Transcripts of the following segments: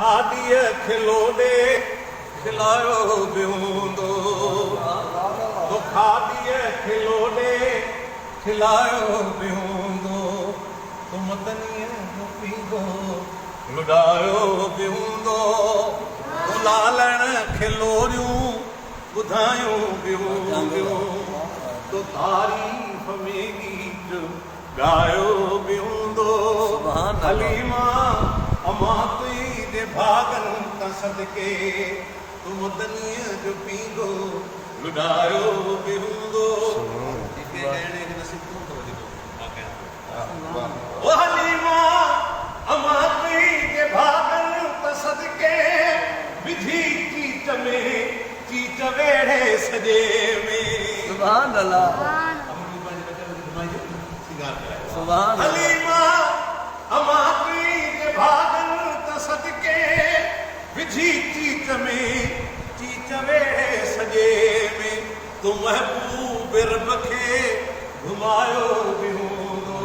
खादीअ खिलोॾे खिलायो बिहूंदो तो खादीअ खिलोॾे खिलायो बिहूंदो तो मदनीअ जो पींदो लुॾायो बिहूंदो तो लालण खिलोरियूं ॿुधायूं बिहूंदियूं तो तारीफ़ में गीत गायो बिहूंदो हलीमा अमाती जे भागन का सदके तो मदनीअ जो पींदो लुॾायो बिहूंदो ओ हलीमा अमाती जे भागन का सदके विधि चीच में चीच वेड़े सजे में सुभान अल्लाह सुभान हलीमा अमाती जे भागन का सदके विधि चीच में चीच वेड़े सजे में तो महबूब रब खे घुमायो बिहूंदो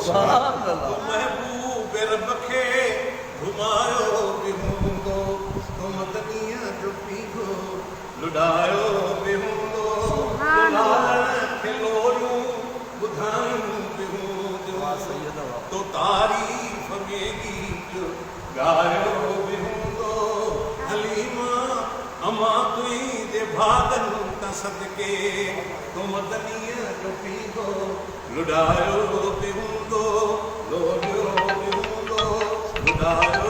तो महबूब रब खे घुमायो बिहूंदो तो मदनीअ जो पींदो लुॾायो बिहूंदो तो लालण खिलोरियूं ॿुधायूं बिहूंदियूं तो तारीफ़ में गीत गायो बिहूंदो हलीमा अमा तुंहिंजे भागन का सदके तो मदनीअ जो पींदो लुॾायो बिहूंदो लोलियो बिहूंदो लुॾायो